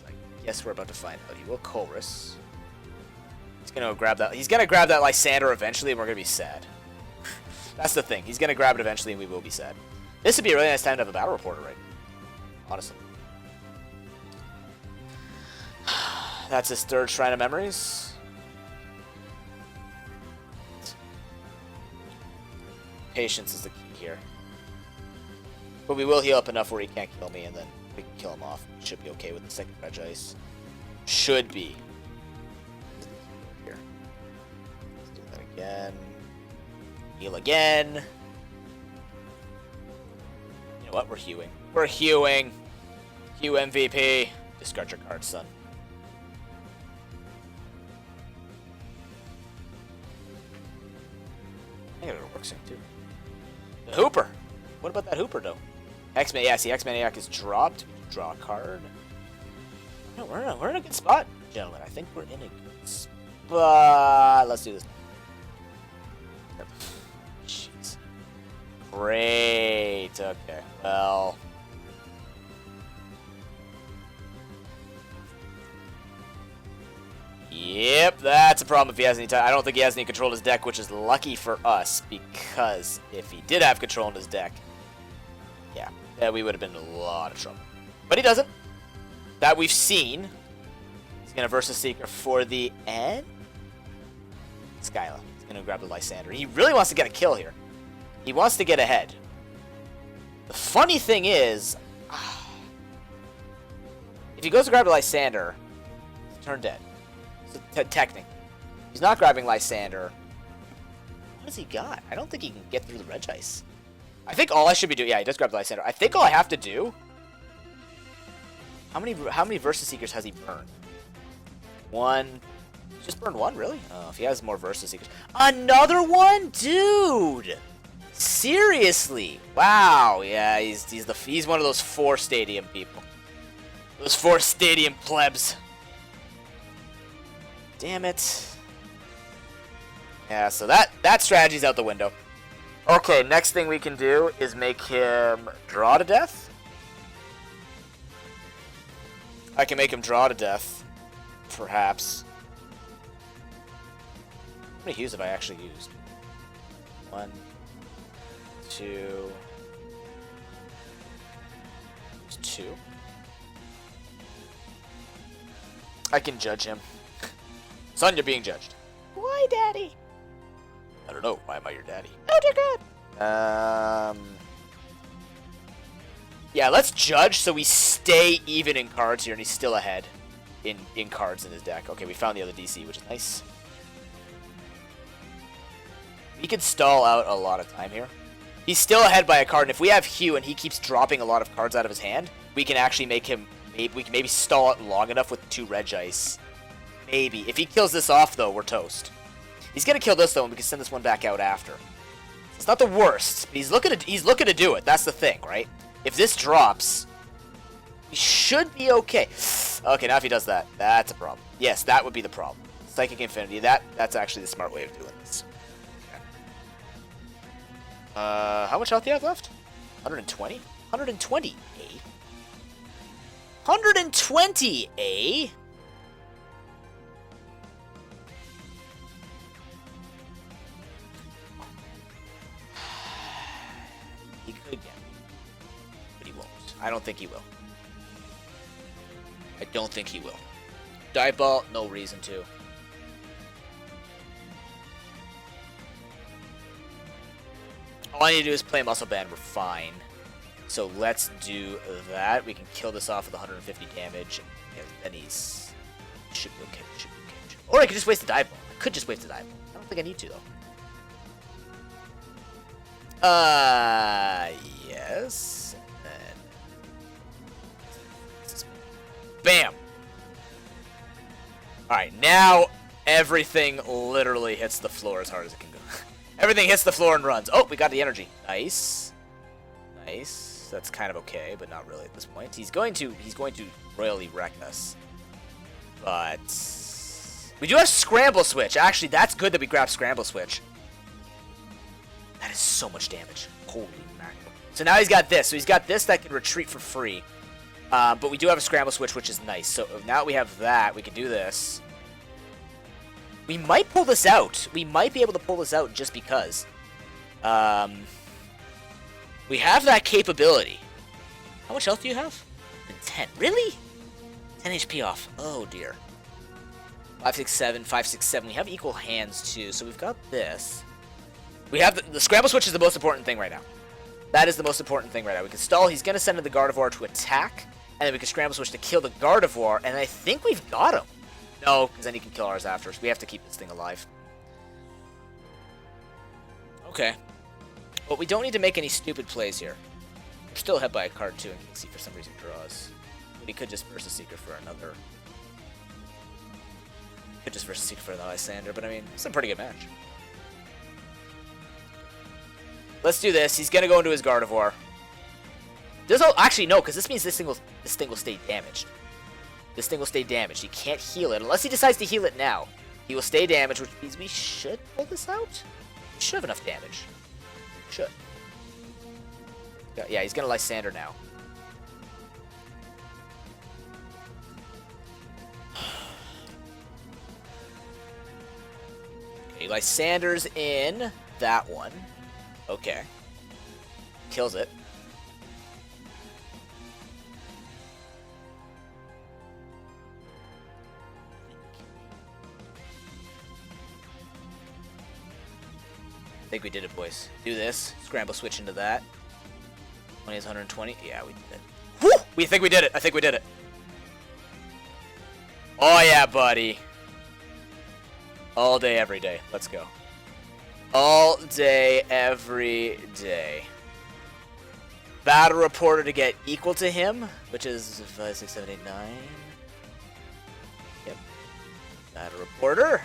I guess we're about to find out. He will Colorless. He's gonna grab that. He's gonna grab that Lysandre eventually, and we're gonna be sad. That's the thing. He's gonna grab it eventually, and we will be sad. This would be a really nice time to have a battle reporter, right? Honestly. That's his third Shrine of Memories. Patience is the key here. But we will heal up enough where he can't kill me, and then we can kill him off. Should be okay with the second Regice. Should be. Here. Let's do that again. Heal again. You know what? We're hewing. We're hewing. Hew MVP. Discard your card, son. I gotta go to work soon, too. The Hooper. What about that Hooper, though? X-Man, yeah, see, X-Man is dropped. We can draw a card. No, we're in a good spot, gentlemen. I think we're in a good spot. Let's do this. Jeez. Great. Okay, well... Yep, that's a problem if he has any time. I don't think he has any control of his deck, which is lucky for us, because if he did have control in his deck, yeah, we would have been in a lot of trouble. But he doesn't. That we've seen. He's going to versus Seeker for the end. Skyla. He's going to grab the Lysandre. He really wants to get a kill here. He wants to get ahead. The funny thing is, if he goes to grab the Lysandre, he's turn dead. So, technically. He's not grabbing Lysandre. What has he got? I don't think he can get through the Regice. I think all I should be doing... Yeah, he does grab the Lysandre. I think all I have to do... How many Versus Seekers has he burned? One. He just burned one, really? Oh, if he has more Versus Seekers. Another one? Dude! Seriously? Wow. Yeah, he's one of those 4 stadium people. Those 4 stadium plebs. Damn it. Yeah, so that strategy's out the window. Okay, next thing we can do is make him draw to death. I can make him draw to death, perhaps. How many hues have I actually used? 1, 2... 2. I can judge him. Son, you're being judged. Why, Daddy? I don't know. Why am I your daddy? Oh, dear God. Yeah, let's judge so we stay even in cards here, and he's still ahead in cards in his deck. Okay, we found the other DC, which is nice. We could stall out a lot of time here. He's still ahead by a card, and if we have Hugh and he keeps dropping a lot of cards out of his hand, we can actually make him... We can maybe stall it long enough with 2 Regice. Maybe. If he kills this off, though, we're toast. He's gonna kill this though, and we can send this one back out after. It's not the worst, but he's looking to do it. That's the thing, right? If this drops, we should be okay. Okay, now if he does that, that's a problem. Yes, that would be the problem. Psychic Infinity. That's actually the smart way of doing this. Okay. How much health do you have left? 120. 120. 120. He could get me, but he won't. I don't think he will. I don't think he will. Dive Ball, no reason to. All I need to do is play Muscle Band, we're fine. So let's do that. We can kill this off with 150 damage, and then he's... Should be okay, should be okay. Or I could just waste the Dive Ball. I could just waste the Dive Ball. I don't think I need to, though. Yes. And then... Bam! Alright, now everything literally hits the floor as hard as it can go. Everything hits the floor and runs. Oh, we got the energy. Nice. Nice. That's kind of okay, but not really at this point. He's going to royally wreck us. But We do have Scramble Switch. Actually, that's good that we grabbed Scramble Switch. That is so much damage. Holy mackerel. So now he's got this. So he's got this that can retreat for free. But we do have a Scramble Switch, which is nice. So now we have that. We can do this. We might pull this out. We might be able to pull this out just because. We have that capability. How much health do you have? 10. Really? 10 HP off. Oh, dear. 5, 6, 7, 5, 6, 7. We have equal hands, too. So we've got this. We have the Scramble Switch is the most important thing right now. That is the most important thing right now. We can stall. He's going to send in the Gardevoir to attack. And then we can Scramble Switch to kill the Gardevoir. And I think we've got him. No, because then he can kill ours after. So we have to keep this thing alive. Okay. But we don't need to make any stupid plays here. We're still ahead by a card, too, in case he for some reason draws. But he could just versus Seeker for another... Could just versus Seeker for the Lysandre, but I mean, it's a pretty good match. Let's do this. He's going to go into his Gardevoir. Actually, no, because this means this thing will stay damaged. This thing will stay damaged. He can't heal it. Unless he decides to heal it now. He will stay damaged, which means we should pull this out? We should have enough damage. Should. Yeah, he's going to Lysandre now. Okay, Lysandre's in that one. Okay. Kills it. I think we did it, boys. Do this. Scramble switch into that. 20 is 120. Yeah, we did it. Woo! We think we did it. I think we did it. Oh, yeah, buddy. All day, every day. Let's go. All day, every day. Battle Reporter to get equal to him, which is 5, 6, 7, 8, 9. Yep. Battle Reporter.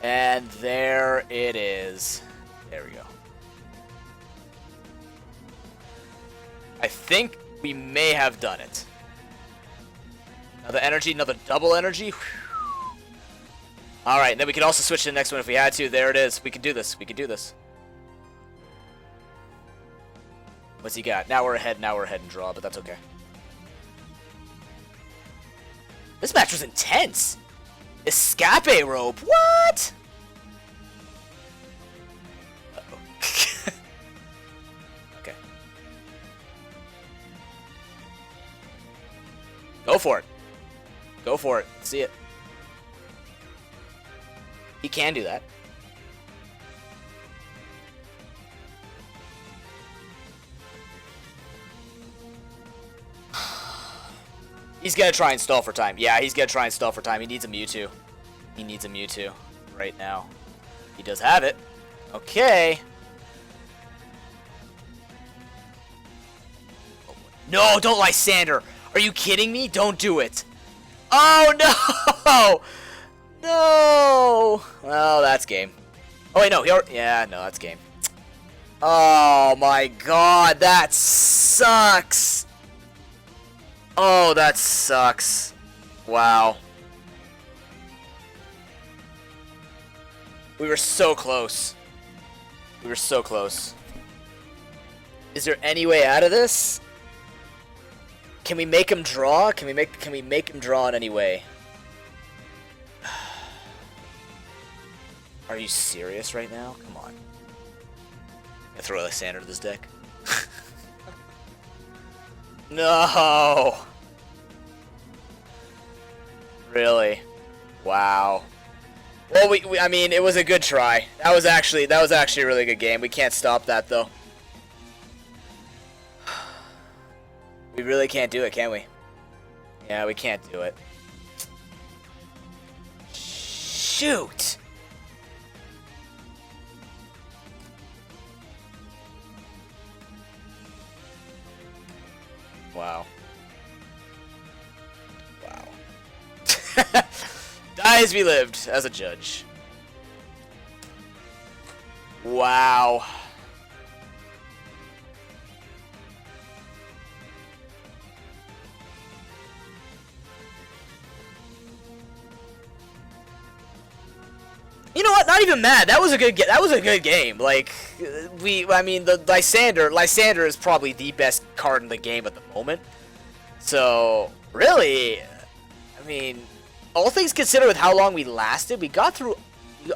And there it is. There we go. I think we may have done it. Another energy, another double energy. Alright, then we can also switch to the next one if we had to. There it is. We can do this. We can do this. What's he got? Now we're ahead in draw, but that's okay. This match was intense. Escape rope. What? Uh-oh. Okay. Go for it. Go for it. See it. He can do that. He's gonna try and stall for time. Yeah, he's gonna try and stall for time. He needs a Mewtwo. He needs a Mewtwo right now. He does have it. Okay. No, don't Lysandre. Are you kidding me? Don't do it. Oh, no! No! Well, that's game. Oh, wait, no. Yeah, no, that's game. Oh, my God. That sucks. Oh, that sucks. Wow. We were so close. We were so close. Is there any way out of this? Can we make him draw? Can we make him draw in any way? Are you serious right now? Come on. I throw Lysandre to this deck. No. Really? Wow. Well, I mean, it was a good try. That was actually a really good game. We can't stop that though. We really can't do it, can we? Yeah, we can't do it. Shoot! Wow. Wow. Die as we lived as a judge. Wow. You know what? Not even mad. That was a good. That was a good game. Like I mean, the Lysandre is probably the best card in the game at the moment. So really, I mean, all things considered, with how long we lasted, we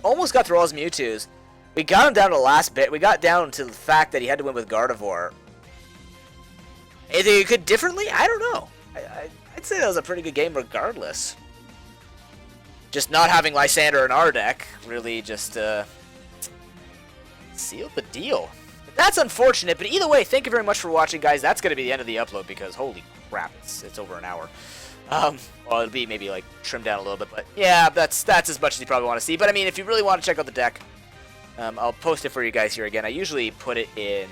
almost got through all his Mewtwo's. We got him down to the last bit. We got down to the fact that he had to win with Gardevoir. Anything you could differently? I don't know. I'd say that was a pretty good game regardless. Just not having Lysandre in our deck really just sealed the deal. But that's unfortunate, but either way, thank you very much for watching, guys. That's going to be the end of the upload because holy crap, it's over an hour. Well, it'll be maybe like trimmed down a little bit, but yeah, that's as much as you probably want to see. But I mean, if you really want to check out the deck, I'll post it for you guys here again. I usually put it in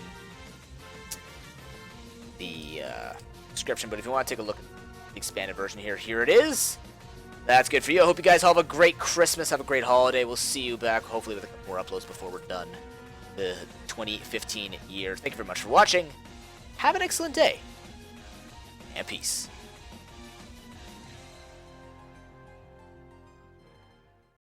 the description, but if you want to take a look at the expanded version here it is. That's good for you. I hope you guys all have a great Christmas, have a great holiday. We'll see you back, hopefully, with a couple more uploads before we're done the 2015 year. Thank you very much for watching. Have an excellent day, and peace.